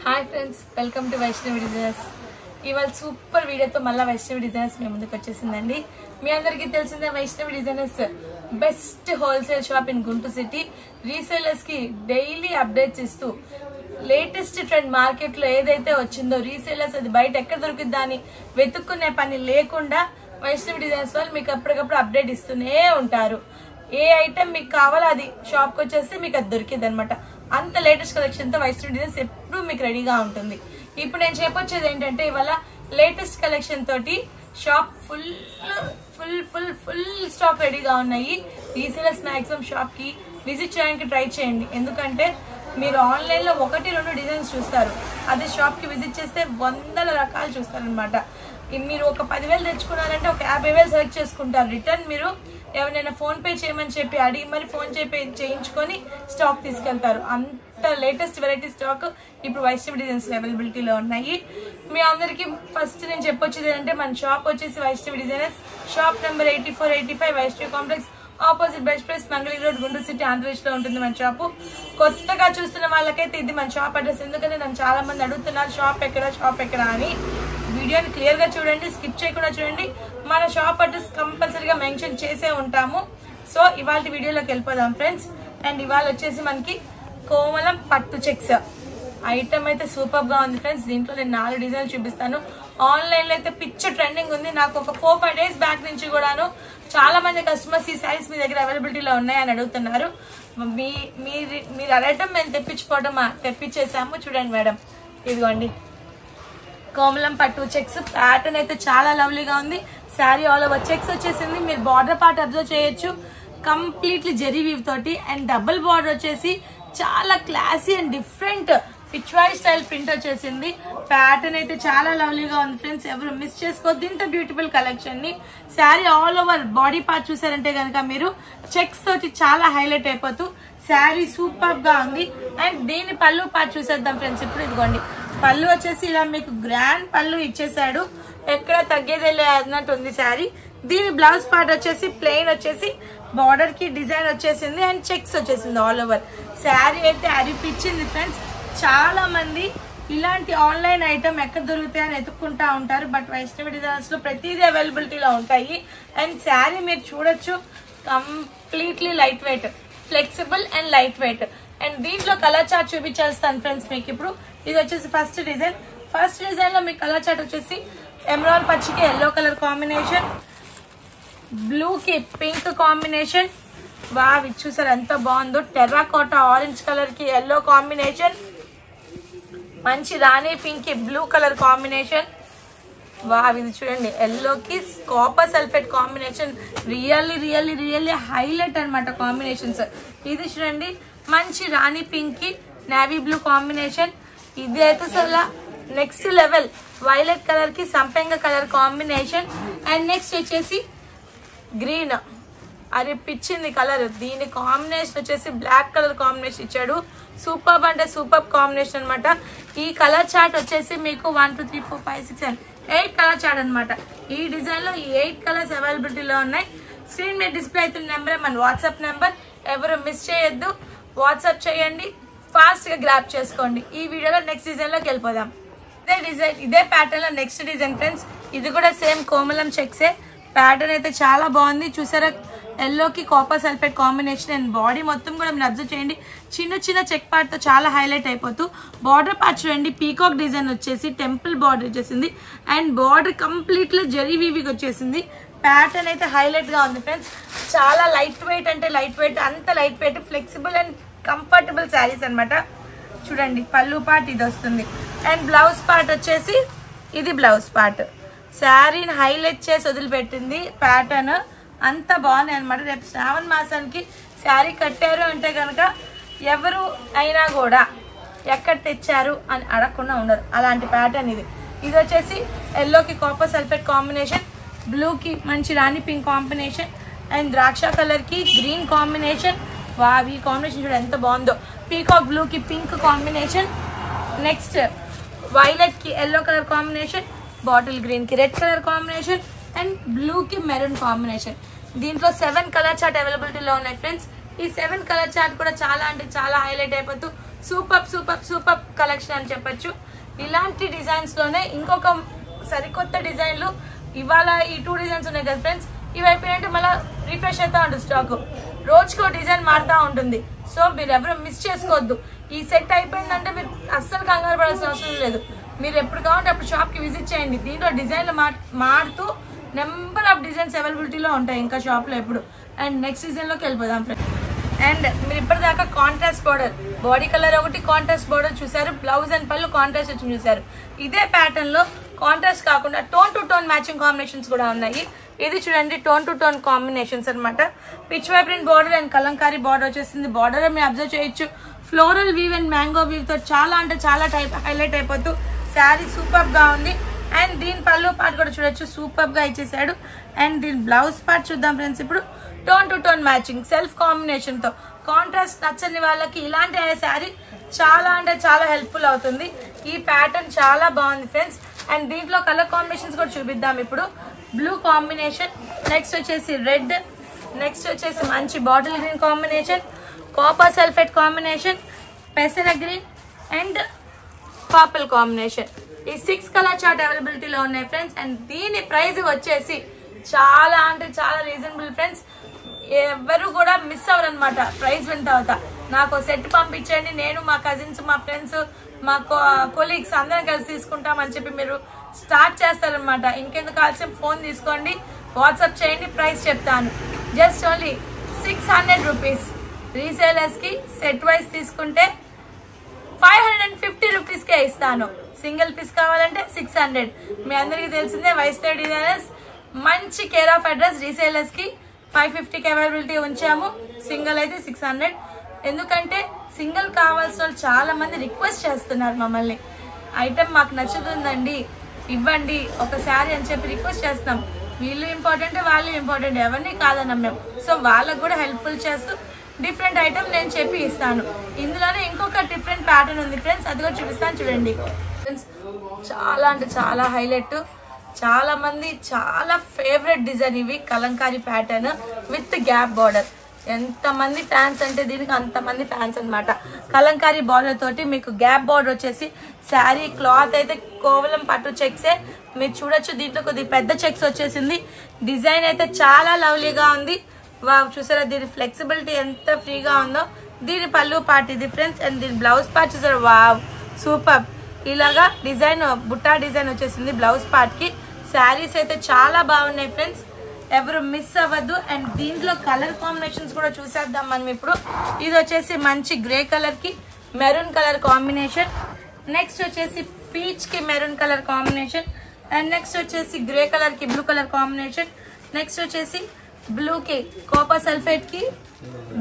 Hi friends, welcome to Vaishnavi designers. ఇవాళ super వీడియోతో మళ్ళీ వైష్ణవి డిజైనర్స్ మీ ముందుకు వచ్చేసిందండి. మీ అందరికీ తెలిసిందే Vaishnavi designers best wholesale shop in Guntur city. Resellers కి డైలీ అప్డేట్స్ ఇస్తూ లేటెస్ట్ ట్రెండ్ మార్కెట్ లో ఏదైతే వచ్చిందో రీసేలర్స్ అది బయట ఎక్కడ దొరికిద్దా అని వెతుక్కునే పని లేకుండా వైష్ణవి డిజైనర్స్ వాళ్ళు మీకు అప్పటికప్పుడు అప్డేట్ ఇస్తూనే ఉంటారు. ఏ ఐటమ్ మీకు కావాలో అది షాప్ కి వచ్చేస్తే మీకు అది దొరికింది అనమాట. అంత లేటెస్ట్ కలెక్షన్ తో వైష్ణవి డిజైన్స్ ఎప్పుడు మీకు రెడీగా ఉంటుంది. ఇప్పుడు నేను చెప్పొచ్చేది ఏంటంటే ఇవాళ లేటెస్ట్ కలెక్షన్ తోటి shop full full full full stock రెడీగా ఉన్నాయి. రీసేలర్స్ మాక్సిమం షాప్ కి విజిట్ చేయడానికి ట్రై చేయండి. ఎందుకంటే మీరు ఆన్లైన్ లో 1-2 డిజైన్స్ చూస్తారు, అదే షాప్ కి విజిట్ చేస్తే 100 రకాలు చూస్తారనమాట. మీరు ఒక 10,000 తెచ్చుకున్నారంటే ఒక 50,000 సెలెక్ట్ చేసుకుంటారు. రిటర్న్ మీరు ఎవరైనా ఫోన్ పే చేయమని చెప్పి అడిగి మరి ఫోన్ చేయించుకొని స్టాక్ తీసుకెళ్తారు. అంత లేటెస్ట్ వెరైటీ స్టాక్ ఇప్పుడు వైష్ణవి డిజైన్స్ అవైలబిలిటీలో ఉన్నాయి. మీ అందరికి ఫస్ట్ నేను చెప్పొచ్చేది ఏంటంటే మన షాప్ వచ్చేసి Vaishnavi designers, shop number 8485 Vaishnavi complex, opposite best price, Mangalagiri road, Guntur city, Andhra Pradesh లో ఉంటుంది మన షాపు. కొత్తగా చూస్తున్న వాళ్ళకైతే ఇది మన షాప్ అడ్రస్. ఎందుకంటే నన్ను చాలా మంది అడుగుతున్నారు షాప్ ఎక్కడ అని. వీడియోని క్లియర్ గా చూడండి, స్కిప్ చేయకుండా చూడండి. మన షాప్ అడ్రస్ కంపల్సరీగా మెన్షన్ చేసే ఉంటాము. సో ఇవాళ వీడియోలోకి వెళ్ళిపోదాం ఫ్రెండ్స్. అండ్ ఇవాళ వచ్చేసి మనకి కోమలం పట్టు చెక్స్ ఐటమ్ అయితే సూపర్ గా ఉంది ఫ్రెండ్స్. దీంట్లో నేను 4 డిజైన్లు చూపిస్తాను. ఆన్లైన్ లో అయితే పిచ్చ ట్రెండింగ్ ఉంది. నాకు ఒక 4-5 డేస్ బ్యాక్ నుంచి కూడాను చాలా మంది కస్టమర్స్ ఈ సారీస్ మీ దగ్గర అవైలబిలిటీలో ఉన్నాయని అడుగుతున్నారు. మీరు అడగటం మేము తెప్పించేసాము. చూడండి మేడం, ఇదిగోండి కోమలం పట్టు చెక్స్. ప్యాటర్న్ అయితే చాలా లవ్లీగా ఉంది. శారీ ఆల్ ఓవర్ చెక్స్ వచ్చేసింది. మీరు బార్డర్ పార్ట్ అబ్జర్వ్ చేయొచ్చు, కంప్లీట్లీ జెరీ వీవ్ తోటి. అండ్ డబుల్ బార్డర్ వచ్చేసి చాలా classy and different Pichwai style print వచ్చేసింది. ప్యాటర్న్ అయితే చాలా లవ్లీగా ఉంది ఫ్రెండ్స్. ఎవరు మిస్ చేసుకోవద్దు ఇంత బ్యూటిఫుల్ కలెక్షన్ ని. Sari all over body part చూసారంటే కనుక మీరు చెక్స్ తోటి చాలా హైలైట్ అయిపోతూ శారీ సూపర్ గా ఉంది. అండ్ దీని పళ్ళు పార్ట్ చూసేద్దాం ఫ్రెండ్స్. ఇప్పుడు ఇదిగోండి పళ్ళు వచ్చేసి ఇలా మీకు గ్రాండ్ పళ్ళు ఇచ్చేసాడు, ఎక్కడ తగ్గేది అన్నట్టు ఉంది శారీ. దీని బ్లౌజ్ పార్ట్ వచ్చేసి ప్లెయిన్ వచ్చేసి బార్డర్ కి డిజైన్ వచ్చేసింది అండ్ చెక్స్ వచ్చేసింది ఆల్ ఓవర్. శారీ అయితే అరిపించింది ఫ్రెండ్స్. చాలా మంది ఇలాంటి ఆన్లైన్ ఐటమ్ ఎక్కడ దొరుకుతాయని ఎత్తుక్కుంటా ఉంటారు. బట్ వైష్ణవి డిజైన్స్ లో ప్రతిదీ అవైలబిలిటీలో ఉంటాయి. అండ్ శారీ మీరు చూడొచ్చు, completely light weight, flexible and light weight. And దీంట్లో కలర్ చార్ట్ చూపించేస్తాను ఫ్రెండ్స్ మీకు. ఇప్పుడు ఇది వచ్చేసి ఫస్ట్ డిజైన్ లో మీకు కలర్ చార్ట్ వచ్చేసి ఎమరాల్డ్ పచ్చికి ఎల్లో కలర్ కాంబినేషన్, బ్లూ కి పింక్ కాంబినేషన్. వావ్, ఇది చూసారు ఎంత బాగుందో. టెర్రాకోటా ఆరెంజ్ కలర్ కి ఎల్లో కాంబినేషన్, మంచి రాణి పింక్ కి బ్లూ కలర్ కాంబినేషన్. వావ్, ఇది చూడండి ఎల్లోకి copper sulphate combination. Really highlight అనమాట కాంబినేషన్స్. ఇది చూడండి మంచి రాణి పింక్ కి నేవీ బ్లూ కాంబినేషన్. ఇది అయితే అసలు నెక్స్ట్ లెవెల్ వైలెట్ కలర్ కి సంపెంగ కలర్ కాంబినేషన్. అండ్ నెక్స్ట్ వచ్చేసి గ్రీన్, అది పిచ్చింది కలర్. దీని కాంబినేషన్ వచ్చేసి బ్లాక్ కలర్ కాంబినేషన్ ఇచ్చాడు. సూపర్ అంటే సూపర్ కాంబినేషన్ అనమాట. ఈ కలర్ చార్ట్ వచ్చేసి మీకు 1 2 3 4 5 6 7 8 కలర్ చార్ట్ అనమాట. ఈ డిజైన్ లో 8 కలర్స్ అవైలబిలిటీలో ఉన్నాయి. స్క్రీన్ మీద డిస్ప్లే అవుతున్న నెంబరే మన వాట్సాప్ నెంబర్. ఎవరు మిస్ చేయొద్దు, వాట్సాప్ చేయండి, ఫాస్ట్ గా గ్రాప్ చేసుకోండి. ఈ వీడియోలో నెక్స్ట్ డిజైన్ లోకి వెళ్ళిపోదాం. ఇదే ప్యాటర్న్ లో నెక్స్ట్ డిజైన్ ఫ్రెండ్స్. ఇది కూడా సేమ్ కోమలం చెక్సే. ప్యాటర్న్ అయితే చాలా బాగుంది. చూసారా ఎల్లోకి copper sulphate combination. And body మొత్తం కూడా మీరు అబ్జర్వ్ చేయండి, చిన్న చెక్ పార్ట్ తో చాలా హైలైట్ అయిపోతూ. బార్డర్ పార్ట్ చూడండి, పీకాక్ డిజైన్ వచ్చేసి టెంపుల్ బార్డర్ వచ్చేసింది. అండ్ బార్డర్ కంప్లీట్ లో జరీ వీవికి వచ్చేసింది. ప్యాటర్న్ అయితే హైలైట్ గా ఉంది ఫ్రెండ్స్. చాలా లైట్ వెయిట్ అంటే లైట్ వెయిట్, అంత light weight, flexible and comfortable saris అనమాట. చూడండి పళ్ళు పార్ట్ ఇది వస్తుంది. అండ్ బ్లౌజ్ పార్ట్ వచ్చేసి ఇది బ్లౌజ్ పార్ట్. శారీని హైలైట్ చేసి వదిలిపెట్టింది. ప్యాటర్న్ అంత బాగున్నాయి అనమాట. రేపు శ్రావణ మాసానికి శారీ కట్టారు అంటే కనుక ఎవరు అయినా కూడా ఎక్కడ తెచ్చారు అని అడగకుండా ఉండరు. అలాంటి ప్యాటర్న్ ఇది. ఇది వచ్చేసి ఎల్లోకి కాపర్ సల్ఫేట్ కాంబినేషన్, బ్లూకి మంచి రాణి పింక్ కాంబినేషన్, అండ్ ద్రాక్ష కలర్ కి గ్రీన్ కాంబినేషన్. వావ్, ఈ కాంబినేషన్ చూడండి ఎంత బాగుందో. పీకాక్ బ్లూ కి పింక్ కాంబినేషన్. నెక్స్ట్ వైలెట్ కి yellow colour combination, bottle green కి red colour combination, and blue కి మెరూన్ కాంబినేషన్. దీంట్లో 7 కలర్ చార్ట్ అవైలబిలిటీలో ఉన్నాయి ఫ్రెండ్స్. ఈ 7 కలర్ చార్ట్ కూడా చాలా అంటే చాలా హైలైట్ అయిపోతూ సూపర్ సూపర్ సూపర్ కలెక్షన్ అని చెప్పొచ్చు. ఇలాంటి డిజైన్స్ లోనే ఇంకొక సరికొత్త డిజైన్లు ఇవాళ ఈ 2 డిజైన్స్ ఉన్నాయి కదా ఫ్రెండ్స్, ఇవి అయిపోయినట్టు మళ్ళీ రిఫ్రెష్ అవుతా ఉంటుంది స్టాక్, రోజుకో డిజైన్ మారుతూ ఉంటుంది. సో మీరు ఎవరు మిస్ చేసుకోవద్దు. ఈ సెట్ అయిపోయిందంటే మీరు అస్సలు కంగారు పడాల్సిన అవసరం లేదు. మీరు ఎప్పుడు కావాలంటే అప్పుడు షాప్కి విజిట్ చేయండి. దీంట్లో డిజైన్లు మారుతూ నెంబర్ ఆఫ్ డిజైన్స్ అవైలబిలిటీలో ఉంటాయి ఇంకా షాప్లో ఎప్పుడు. అండ్ నెక్స్ట్ డిజైన్లోకి వెళ్ళిపోదాం ఫ్రెండ్స్. అండ్ మీరు ఇప్పటిదాకా కాంట్రాస్ట్ బార్డర్, బాడీ కలర్ ఒకటి కాంట్రాస్ట్ బార్డర్ చూసారు, బ్లౌజ్ అండ్ పళ్ళు కాంట్రాస్ట్ వచ్చి చూసారు. ఇదే ప్యాటర్న్ లో కాంట్రాస్ట్ కాకుండా tone to tone matching combinations కూడా ఉన్నాయి. ఇది చూడండి టోన్ టు టోన్ కాంబినేషన్స్ అనమాట. Peach vibrant border and Kalamkari border వచ్చేసింది. బార్డర్ మీరు అబ్జర్వ్ చేయొచ్చు, floral weave and mango weave తో చాలా అంటే చాలా హైలైట్ అయిపోతూ శారీ సూపర్ గా ఉంది. అండ్ దీని పళ్ళు పార్ట్ కూడా చూడొచ్చు, సూపర్ గా ఇచ్చేసాడు. అండ్ దీని బ్లౌజ్ పార్ట్ చూద్దాం ఫ్రెండ్స్. ఇప్పుడు tone to tone matching self combination తో, కాంట్రాస్ట్ నచ్చని వాళ్ళకి ఇలాంటి శారీ చాలా అంటే చాలా హెల్ప్ఫుల్ అవుతుంది. ఈ ప్యాటర్న్ చాలా బాగుంది ఫ్రెండ్స్. అండ్ దీంట్లో కలర్ కాంబినేషన్స్ కూడా చూపిద్దాం ఇప్పుడు. బ్లూ కాంబినేషన్, నెక్స్ట్ వచ్చేసి రెడ్, నెక్స్ట్ వచ్చేసి మంచి bottle green combination, copper sulphate combination, పెసర గ్రీన్ అండ్ పర్పుల్ కాంబినేషన్. ఈ 6 కలర్ చార్ట్ అవైలబిలిటీలో ఉన్నాయి ఫ్రెండ్స్. అండ్ దీని ప్రైస్ వచ్చేసి చాలా అంటే చాలా రీజనబుల్ ఫ్రెండ్స్. ఎవరు కూడా మిస్ అవ్వరు అనమాట. ప్రైస్ విన్న తర్వాత నాకు సెట్ పంపించండి, నేను మా కజిన్స్ మా ఫ్రెండ్స్ మా కొలీగ్స్ అందరం కలిసి తీసుకుంటామని చెప్పి మీరు స్టార్ట్ చేస్తారనమాట. ఇంకెందుకు ఆలస్యం, ఫోన్ తీసుకోండి, వాట్సాప్ చేయండి, ప్రైస్ చెప్తాను. Just only 600 rupees. రీసేలర్స్ కి సెట్ వైజ్ తీసుకుంటే 550 రూపీస్కే ఇస్తాను. సింగిల్ పీస్ కావాలంటే 600. మీ అందరికీ తెలిసిందే వైష్ణవి డిజైనర్స్ మంచి కేర్ ఆఫ్ అడ్రస్. రీసేలర్స్ కి 550కి అవైలబిలిటీ ఉంచాము, సింగిల్ అయితే 600. ఎందుకంటే సింగిల్ కావాల్సిన వాళ్ళు చాలా మంది రిక్వెస్ట్ చేస్తున్నారు మమ్మల్ని, ఐటమ్ మాకు నచ్చుతుందండి ఇవ్వండి ఒకసారి అని చెప్పి రిక్వెస్ట్ చేస్తున్నాం. వీళ్ళు ఇంపార్టెంట్, వాళ్ళు ఇంపార్టెంట్, ఎవరిని కాదన్నాం మేము. సో వాళ్ళకు కూడా హెల్ప్ఫుల్ చేస్తూ డిఫరెంట్ ఐటమ్ నేను చెప్పి ఇస్తాను. ఇందులోనే ఇంకొక డిఫరెంట్ ప్యాటర్న్ ఉంది ఫ్రెండ్స్, అది కూడా చూపిస్తాను చూడండి ఫ్రెండ్స్. చాలా అంటే చాలా హైలైట్, చాలా మంది చాలా ఫేవరెట్ డిజైన్ ఇవి. Kalamkari pattern with gap border. ఎంతమంది ఫ్యాన్స్ అంటే దీనికి అంతమంది ఫ్యాన్స్ అనమాట. కలంకారీ బార్డర్ తోటి మీకు గ్యాప్ బార్డర్ వచ్చేసి శారీ క్లాత్ అయితే కోవలం పట్టు చెక్సే మీరు చూడొచ్చు. దీంట్లో కొద్దిగా పెద్ద చెక్స్ వచ్చేసింది. డిజైన్ అయితే చాలా లవ్లీగా ఉంది. వావ్, చూసారా దీని ఫ్లెక్సిబిలిటీ ఎంత ఫ్రీగా ఉందో. దీని పళ్ళు పార్ట్ ఇది ఫ్రెండ్స్. అండ్ దీని బ్లౌజ్ పార్ట్ చూసారా, వావ్ సూపర్. ఇలాగా డిజైన్ బుట్టా డిజైన్ వచ్చేసింది బ్లౌజ్ పార్ట్ కి. శారీస్ అయితే చాలా బాగున్నాయి ఫ్రెండ్స్, ఎవరు మిస్ అవ్వద్దు. అండ్ దీంట్లో కలర్ కాంబినేషన్స్ కూడా చూసేద్దాం మనం ఇప్పుడు. ఇది వచ్చేసి మంచి గ్రే కలర్ కి మెరూన్ కలర్ కాంబినేషన్, నెక్స్ట్ వచ్చేసి పీచ్ కి maroon colour combination, and next వచ్చేసి గ్రే కలర్ కి బ్లూ కలర్ కాంబినేషన్, నెక్స్ట్ వచ్చేసి బ్లూ కి కాపర్ సల్ఫేట్ కి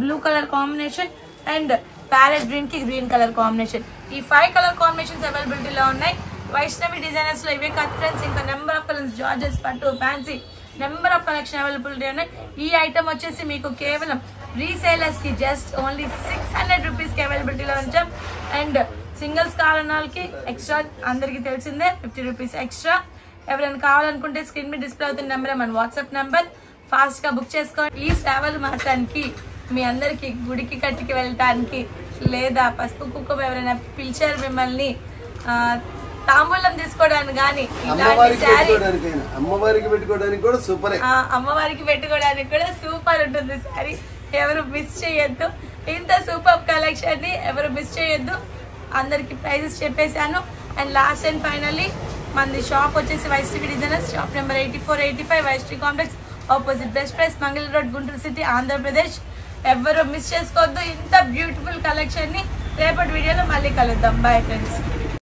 blue colour combination, and parrot green కి గ్రీన్ కలర్ కాంబినేషన్. ఈ 5 కలర్ కాంబినేషన్స్ అవైలబిలిటీలో ఉన్నాయి. వైష్ణవి డిజైనర్స్ లో ఇవే కాదు ఫ్రెండ్స్, ఇంకా నెంబర్ ఆఫ్ కలర్స్, జార్జెస్, పట్టు, fancy, number of collection availability ఉన్నాయి. ఈ ఐటమ్ వచ్చేసి మీకు కేవలం రీసేలర్స్ కి జస్ట్ ఓన్లీ 600 రూపీస్ కి అవైలబిలిటీలో ఉంచాం. అండ్ సింగిల్స్ కావాలన్న వాళ్ళకి ఎక్స్ట్రా, అందరికి తెలిసిందే 50 రూపీస్ ఎక్స్ట్రా. ఎవరైనా కావాలనుకుంటే స్క్రీన్ మీద డిస్ప్లే అవుతున్న నెంబర్ మన వాట్సాప్ నెంబర్, ఫాస్ట్ గా బుక్ చేసుకోండి. ఈ శ్రావణ మాసానికి మీ అందరికి గుడికి కట్టికి వెళ్ళటానికి లేదా పసుపు కుంకుమ ఎవరైనా పిలిచారు మిమ్మల్ని తాంబూలం తీసుకోవడానికి కానీ ఇలాంటి శారీ అమ్మవారికి పెట్టుకోవడానికి కూడా సూపర్ ఉంటుంది శారీ. ఎవరు మిస్ చేయొద్దు. ఇంత సూపర్ కలెక్షన్ ని ఎవరు మిస్ చేయొద్దు. అందరికి ప్రైజెస్ చెప్పేశాను. అండ్ లాస్ట్ అండ్ ఫైనల్లీ మనది షాప్ వచ్చేసి Vaishnavi designers, shop number 8485 Vaishnavi complex, opposite best price, మంగళ రోడ్, గుంటూరు సిటీ, ఆంధ్రప్రదేశ్. ఎవరు మిస్ చేసుకోవద్దు ఇంత బ్యూటిఫుల్ కలెక్షన్ ని. రేపటి వీడియోలో మళ్ళీ కలుద్దాం. Bye friends.